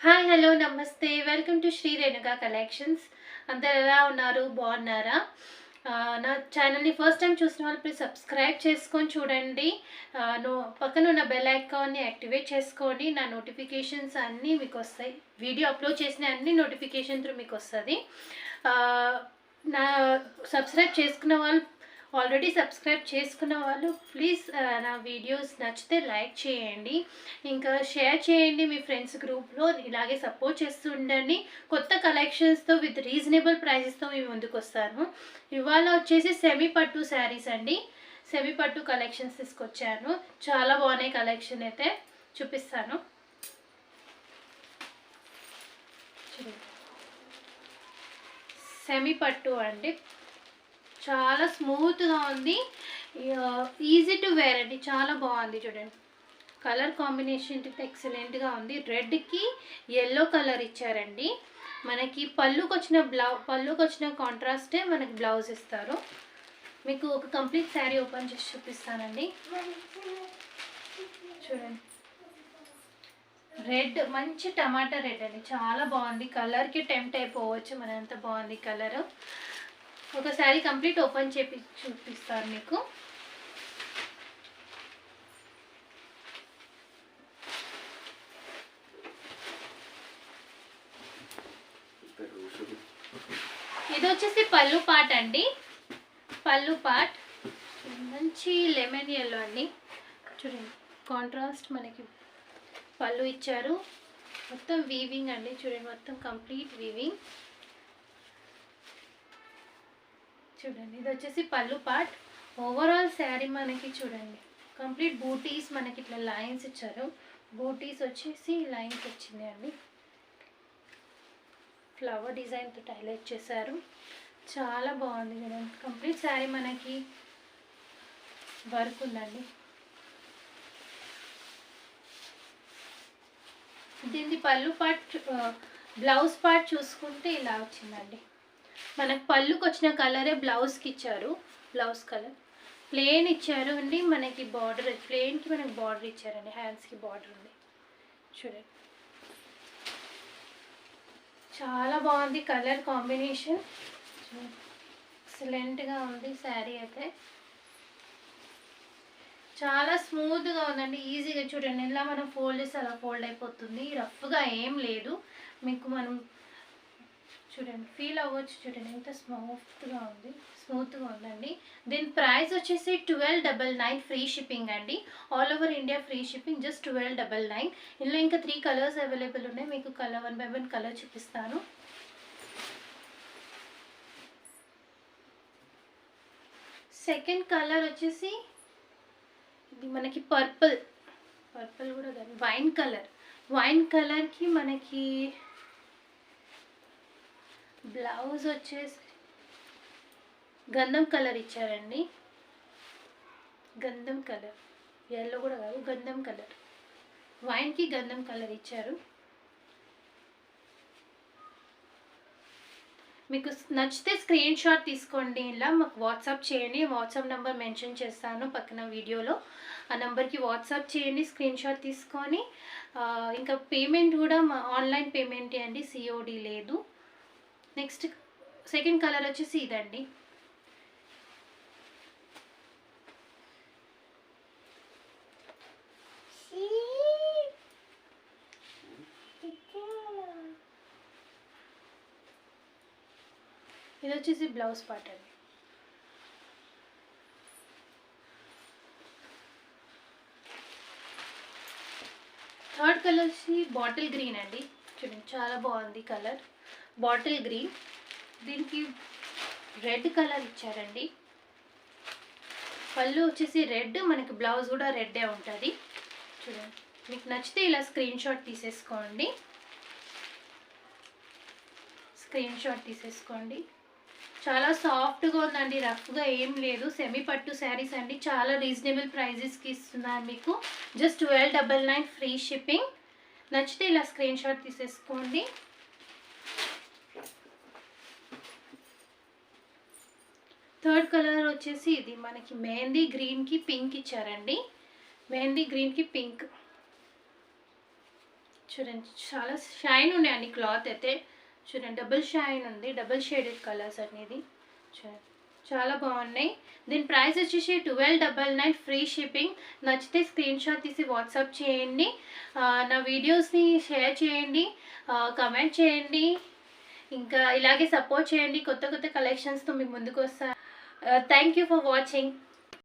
Hi hello నమస్తే welcome to Sri Renuka collections. అందరు ఎలా ఉన్నారు? బాగున్నారా? నా ఛానల్ని ఫస్ట్ టైం చూసిన వాళ్ళు ప్లీజ్ సబ్స్క్రైబ్ చేసుకొని చూడండి. పక్కన ఉన్న బెల్ ఐకాన్ని యాక్టివేట్ చేసుకొని నా నోటిఫికేషన్స్ అన్నీ మీకు వస్తాయి. వీడియో అప్లోడ్ చేసిన అన్ని నోటిఫికేషన్ త్రూ మీకు వస్తుంది. నా సబ్స్క్రైబ్ చేసుకున్న వాళ్ళు ఆల్రెడీ సబ్స్క్రైబ్ చేసుకున్న వాళ్ళు ప్లీజ్ నా వీడియోస్ నచ్చితే లైక్ చేయండి, ఇంకా షేర్ చేయండి మీ ఫ్రెండ్స్ గ్రూప్లో. ఇలాగే సపోర్ట్ చేస్తూ ఉండండి. కొత్త కలెక్షన్స్తో విత్ రీజనబుల్ ప్రైజెస్తో మేము ముందుకు వస్తాను. ఇవాళ వచ్చేసి సెమీ పట్టు శారీస్ అండి. సెమీ పట్టు కలెక్షన్స్ తీసుకొచ్చాను. చాలా బాగున్నాయి కలెక్షన్ అయితే చూపిస్తాను. సెమీ పట్టు అండి, చాలా స్మూత్గా ఉంది, ఈజీ టు వేర్ అండి. చాలా బాగుంది చూడండి. కలర్ కాంబినేషన్ ఎక్సలెంట్గా ఉంది. రెడ్కి ఎల్లో కలర్ ఇచ్చారండి. మనకి పళ్ళుకి వచ్చిన కాంట్రాస్టే మనకి బ్లౌజ్ ఇస్తారు. మీకు ఒక కంప్లీట్ శారీ ఓపెన్ చేసి చూపిస్తానండి. చూడండి, రెడ్ మంచి టమాటా రెడ్ అండి, చాలా బాగుంది. కలర్కి టెంప్ట్ అయిపోవచ్చు, మన ఎంత బాగుంది కలర్. ఒకసారి కంప్లీట్ ఓపెన్ చేసి చూపిస్తాను మీకు. ఇది వచ్చేసి పళ్ళు పార్ట్ అండి. పళ్ళు పార్ట్ మంచి లెమన్ ఎల్లో అండి. చూడండి, కాంట్రాస్ట్ మనకి పళ్ళు ఇచ్చారు. మొత్తం వీవింగ్ అండి. చూడండి, మొత్తం కంప్లీట్ వీవింగ్. చూడండి, ఇది వచ్చేసి పళ్ళు పార్ట్. ఓవరాల్ శారీ మనకి చూడండి కంప్లీట్ బూటీస్, మనకి ఇట్లా లైన్స్ ఇచ్చారు. బూటీస్ వచ్చేసి లైన్స్ వచ్చింది అండి. ఫ్లవర్ డిజైన్తో హైలైట్ చేశారు. చాలా బాగుంది చూడండి. కంప్లీట్ శారీ మనకి వర్క్ ఉందండి. దీన్ని పళ్ళు పార్ట్, బ్లౌజ్ పార్ట్ చూసుకుంటే ఇలా వచ్చిందండి. మనకు పళ్ళుకి వచ్చిన కలరే బ్లౌజ్కి ఇచ్చారు. బ్లౌజ్ కలర్ ప్లెయిన్ ఇచ్చారు అండి. మనకి బార్డర్ ప్లెయిన్కి మనకి బార్డర్ ఇచ్చారండి. హ్యాండ్స్కి బార్డర్ ఉంది చూడండి. చాలా బాగుంది కలర్ కాంబినేషన్, ఎక్సలెంట్గా ఉంది శారీ అయితే. చాలా స్మూత్గా ఉందండి, ఈజీగా చూడండి. ఇలా మనం ఫోల్డ్ చేస్తే అలా ఫోల్డ్ అయిపోతుంది. రఫ్గా ఏం లేదు మీకు. మనం చూడండి ఫీల్ అవ్వచ్చు. చూడండి ఎంత స్మూత్గా ఉందండి. దీని ప్రైస్ వచ్చేసి 1299 ఫ్రీ షిప్పింగ్ అండి. All over India free shipping, just 1299. ఇందులో ఇంకా 3 కలర్స్ అవైలబుల్ ఉన్నాయి. మీకు కలర్ 1 by 1 కలర్ చూపిస్తాను. సెకండ్ కలర్ వచ్చేసి ఇది మనకి పర్పుల్ కూడా కాదు, వైన్ కలర్కి మనకి బ్లౌజ్ వచ్చేసి గంధం కలర్ ఇచ్చారండి. గంధం కలర్, ఎల్లో కూడా కాదు, గంధం కలర్. వైన్కి గంధం కలర్ ఇచ్చారు. మీకు నచ్చితే స్క్రీన్ షాట్ తీసుకోండి. ఇలా మాకు వాట్సాప్ చేయండి. వాట్సాప్ నెంబర్ మెన్షన్ చేస్తాను పక్కన వీడియోలో. ఆ నెంబర్కి వాట్సాప్ చేయండి, స్క్రీన్ షాట్ తీసుకొని. ఇంకా పేమెంట్ కూడా ఆన్లైన్ పేమెంట్ అండి, సిఓడి లేదు. నెక్స్ట్ సెకండ్ కలర్ వచ్చేసి ఇదండి. ఇది వచ్చేసి బ్లౌజ్ పార్ట్ అండి. థర్డ్ కలర్ వచ్చి బాటిల్ గ్రీన్ అండి. చూడండి చాలా బాగుంది కలర్, బాటిల్ గ్రీన్. దీనికి రెడ్ కలర్ ఇచ్చారండి. పళ్ళు వచ్చేసి రెడ్, మనకి బ్లౌజ్ కూడా రెడ్డే ఉంటుంది. చూడండి, మీకు నచ్చితే ఇలా స్క్రీన్ షాట్ తీసేసుకోండి. చాలా సాఫ్ట్గా ఉందండి, రఫ్గా ఏం లేదు. సెమీ పట్టు శారీస్ అండి, చాలా రీజనబుల్ ప్రైజెస్కి ఇస్తున్నాను మీకు. Just 1299 free shipping. నచ్చితే ఇలా స్క్రీన్ షాట్ తీసేసుకోండి. థర్డ్ కలర్ వచ్చేసి ఇది మనకి మెహందీ గ్రీన్కి పింక్ ఇచ్చారండి. మెహందీ గ్రీన్కి పింక్. చూడండి చాలా షైన్ ఉన్నాయండి క్లాత్ అయితే. చూడండి డబుల్ షైన్ ఉంది, డబుల్ షేడెడ్ కలర్స్ అనేది. చూడండి చాలా బాగున్నాయి. దీని ప్రైస్ వచ్చేసి 1299 ఫ్రీ షిప్పింగ్. నచ్చితే స్క్రీన్ షాట్ తీసి వాట్సాప్ చేయండి. నా వీడియోస్ని షేర్ చేయండి, కమెంట్ చేయండి, ఇంకా ఇలాగే సపోర్ట్ చేయండి. కొత్త కొత్త కలెక్షన్స్తో మీ ముందుకు వస్తాను. Thank you for watching.